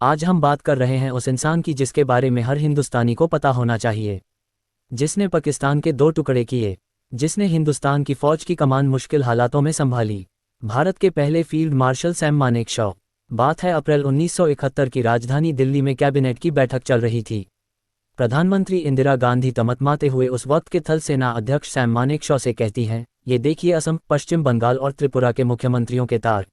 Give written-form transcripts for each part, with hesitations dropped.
आज हम बात कर रहे हैं उस इंसान की जिसके बारे में हर हिंदुस्तानी को पता होना चाहिए, जिसने पाकिस्तान के 2 टुकड़े किए, जिसने हिंदुस्तान की फौज की कमान मुश्किल हालातों में संभाली। भारत के पहले फील्ड मार्शल सैम मानेकशॉ। बात है अप्रैल 1971 की। राजधानी दिल्ली में कैबिनेट की बैठक चल रही थी। प्रधानमंत्री इंदिरा गांधी तमतमाते हुए उस वक्त के थल सेना अध्यक्ष सैम मानेकशॉ से कहती हैं, ये देखिए असम, पश्चिम बंगाल और त्रिपुरा के मुख्यमंत्रियों के तार।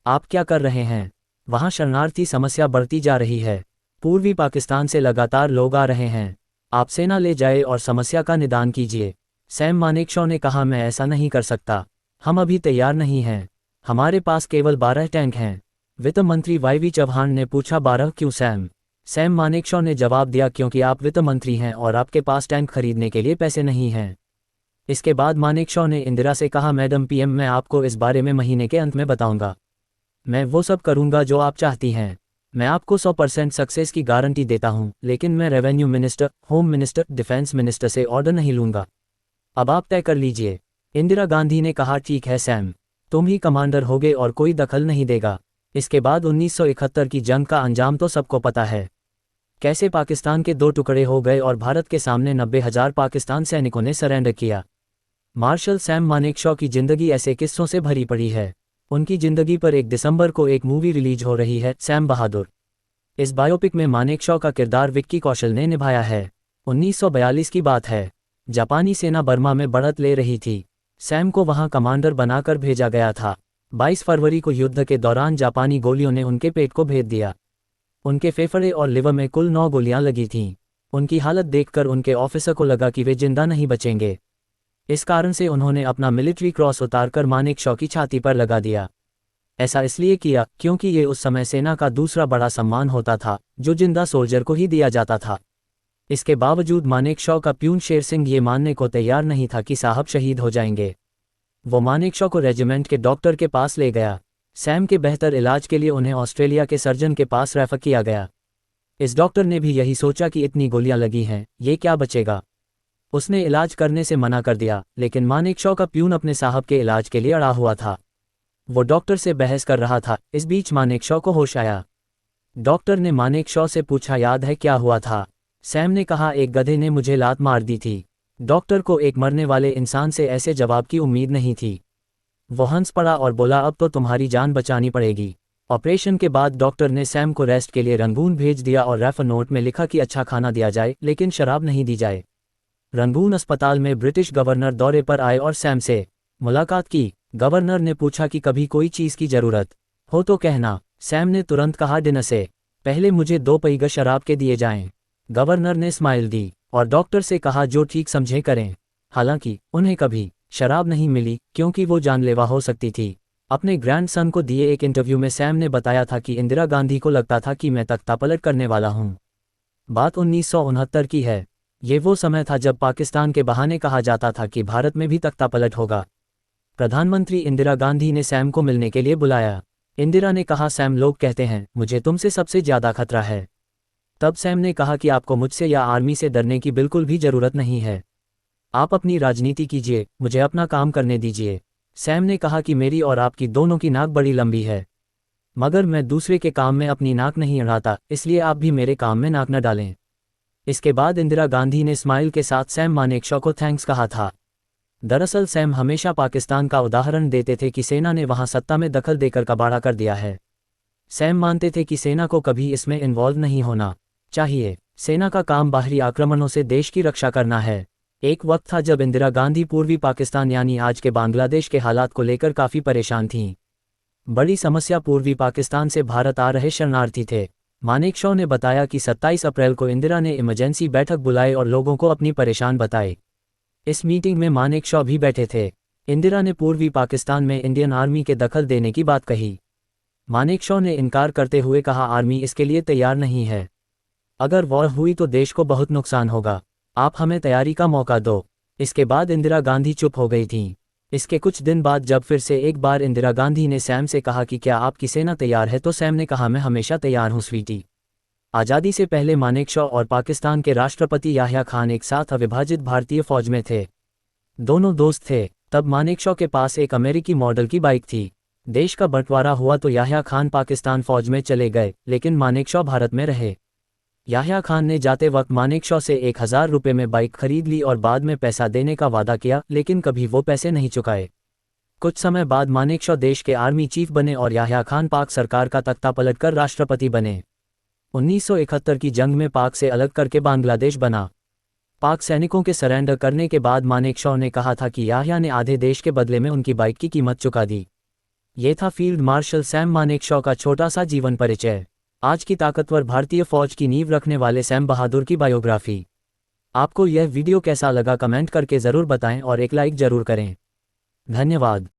आप क्या कर रहे हैं? वहां शरणार्थी समस्या बढ़ती जा रही है। पूर्वी पाकिस्तान से लगातार लोग आ रहे हैं। आप सेना ले जाए और समस्या का निदान कीजिए। सैम मानेकशॉ ने कहा, मैं ऐसा नहीं कर सकता। हम अभी तैयार नहीं हैं। हमारे पास केवल 12 टैंक हैं। वित्त मंत्री वाईवी चौहान ने पूछा, 12 क्यों सैम? सैम मानेकशॉ ने जवाब दिया, क्योंकि आप वित्त मंत्री हैं और आपके पास टैंक खरीदने के लिए पैसे नहीं हैं। इसके बाद मानेकशॉ ने इंदिरा से कहा, मैडम पीएम, मैं आपको इस बारे में महीने के अंत में बताऊंगा। मैं वो सब करूंगा जो आप चाहती हैं। मैं आपको 100% सक्सेस की गारंटी देता हूं, लेकिन मैं revenue minister, home minister, defence minister से ऑर्डर नहीं लूंगा। अब आप तय कर लीजिए। इंदिरा गांधी ने कहा, ठीक है सैम, तुम ही कमांडर होगे और कोई दखल नहीं देगा। इसके बाद 1971 की जंग का अंजाम तो सबको पता है। कैसे पाकिस्तान के 2 टुकड़े हो गए और भारत के सामने 90,000 पाकिस्तान सैनिकों ने सरेंडर किया। मार्शल सैम मानेकशॉ की जिंदगी ऐसे किस्सों से भरी पड़ी है। उनकी जिंदगी पर 1 दिसंबर को एक मूवी रिलीज हो रही है, सैम बहादुर। इस बायोपिक में मानेकशॉ का किरदार विक्की कौशल ने निभाया है। 1942 की बात है। जापानी सेना बर्मा में बढ़त ले रही थी। सैम को वहां कमांडर बनाकर भेजा गया था। 22 फरवरी को युद्ध के दौरान जापानी गोलियों ने उनके पेट को भेद दिया। उनके फेफड़े और लिवर में कुल 9 गोलियां लगी थीं। उनकी हालत देखकर उनके ऑफिसर को लगा कि वे जिंदा नहीं बचेंगे। इस कारण से उन्होंने अपना मिलिट्री क्रॉस उतारकर मानेकशॉ की छाती पर लगा दिया। ऐसा इसलिए किया क्योंकि ये उस समय सेना का दूसरा बड़ा सम्मान होता था, जो जिंदा सोल्जर को ही दिया जाता था। इसके बावजूद मानेकशॉ का प्यून शेर सिंह ये मानने को तैयार नहीं था कि साहब शहीद हो जाएंगे। वो मानेकशॉ को रेजिमेंट के डॉक्टर के पास ले गया। सैम के बेहतर इलाज के लिए उन्हें ऑस्ट्रेलिया के सर्जन के पास रेफर किया गया। इस डॉक्टर ने भी यही सोचा कि इतनी गोलियां लगी हैं, ये क्या बचेगा। उसने इलाज करने से मना कर दिया, लेकिन मानेकशॉ का प्यून अपने साहब के इलाज के लिए अड़ा हुआ था। वो डॉक्टर से बहस कर रहा था। इस बीच मानेकशॉ को होश आया। डॉक्टर ने मानेकशॉ से पूछा, याद है क्या हुआ था? सैम ने कहा, एक गधे ने मुझे लात मार दी थी। डॉक्टर को एक मरने वाले इंसान से ऐसे जवाब की उम्मीद नहीं थी। वो हंस पड़ा और बोला, अब तो तुम्हारी जान बचानी पड़ेगी। ऑपरेशन के बाद डॉक्टर ने सैम को रेस्ट के लिए रंगून भेज दिया और रेफर नोट में लिखा कि अच्छा खाना दिया जाए, लेकिन शराब नहीं दी जाए। रंगून अस्पताल में ब्रिटिश गवर्नर दौरे पर आए और सैम से मुलाकात की। गवर्नर ने पूछा कि कभी कोई चीज़ की ज़रूरत हो तो कहना। सैम ने तुरंत कहा, डिनर से पहले मुझे 2 पैग शराब के दिए जाएं। गवर्नर ने स्माइल दी और डॉक्टर से कहा, जो ठीक समझे करें। हालांकि उन्हें कभी शराब नहीं मिली, क्योंकि वो जानलेवा हो सकती थी। अपने ग्रैंडसन को दिए एक इंटरव्यू में सैम ने बताया था कि इंदिरा गांधी को लगता था कि मैं तख्तापलट करने वाला हूं। बात 1969 की है। ये वो समय था जब पाकिस्तान के बहाने कहा जाता था कि भारत में भी तख्तापलट होगा। प्रधानमंत्री इंदिरा गांधी ने सैम को मिलने के लिए बुलाया। इंदिरा ने कहा, सैम, लोग कहते हैं मुझे तुमसे सबसे ज़्यादा खतरा है। तब सैम ने कहा कि आपको मुझसे या आर्मी से डरने की बिल्कुल भी ज़रूरत नहीं है। आप अपनी राजनीति कीजिए, मुझे अपना काम करने दीजिए। सैम ने कहा कि मेरी और आपकी दोनों की नाक बड़ी लंबी है, मगर मैं दूसरे के काम में अपनी नाक नहीं अड़ाता, इसलिए आप भी मेरे काम में नाक न डालें। इसके बाद इंदिरा गांधी ने स्माइल के साथ सैम मानेकशॉ को थैंक्स कहा था। दरअसल सैम हमेशा पाकिस्तान का उदाहरण देते थे कि सेना ने वहां सत्ता में दखल देकर कबाड़ा कर दिया है। सैम मानते थे कि सेना को कभी इसमें इन्वॉल्व नहीं होना चाहिए। सेना का काम बाहरी आक्रमणों से देश की रक्षा करना है। एक वक्त था जब इंदिरा गांधी पूर्वी पाकिस्तान यानी आज के बांग्लादेश के हालात को लेकर काफ़ी परेशान थीं। बड़ी समस्या पूर्वी पाकिस्तान से भारत आ रहे शरणार्थी थे। मानेकशॉ ने बताया कि 27 अप्रैल को इंदिरा ने इमरजेंसी बैठक बुलाई और लोगों को अपनी परेशान बताई। इस मीटिंग में मानेकशॉ भी बैठे थे। इंदिरा ने पूर्वी पाकिस्तान में इंडियन आर्मी के दखल देने की बात कही। मानेकशॉ ने इनकार करते हुए कहा, आर्मी इसके लिए तैयार नहीं है। अगर वॉर हुई तो देश को बहुत नुकसान होगा। आप हमें तैयारी का मौका दो। इसके बाद इंदिरा गांधी चुप हो गई थीं। इसके कुछ दिन बाद जब फिर से एक बार इंदिरा गांधी ने सैम से कहा कि क्या आपकी सेना तैयार है, तो सैम ने कहा, मैं हमेशा तैयार हूं स्वीटी। आज़ादी से पहले मानेकशॉ और पाकिस्तान के राष्ट्रपति याह्या खान एक साथ अविभाजित भारतीय फौज में थे। दोनों दोस्त थे। तब मानेकशॉ के पास एक अमेरिकी मॉडल की बाइक थी। देश का बंटवारा हुआ तो याह्या खान पाकिस्तान फौज में चले गए, लेकिन मानेकशॉ भारत में रहे। याह्या खान ने जाते वक्त मानेकशॉ से 1000 रुपये में बाइक खरीद ली और बाद में पैसा देने का वादा किया, लेकिन कभी वो पैसे नहीं चुकाए। कुछ समय बाद मानेकशॉ देश के आर्मी चीफ बने और याह्या खान पाक सरकार का तख्ता पलटकर राष्ट्रपति बने। 1971 की जंग में पाक से अलग करके बांग्लादेश बना। पाक सैनिकों के सरेंडर करने के बाद मानेकशॉ ने कहा था कि याह्या ने आधे देश के बदले में उनकी बाइक की कीमत चुका दी। ये था फील्ड मार्शल सैम मानेकशॉ का छोटा सा जीवन परिचय। आज की ताकतवर भारतीय फौज की नींव रखने वाले सैम बहादुर की बायोग्राफी। आपको यह वीडियो कैसा लगा कमेंट करके ज़रूर बताएं और एक लाइक ज़रूर करें। धन्यवाद।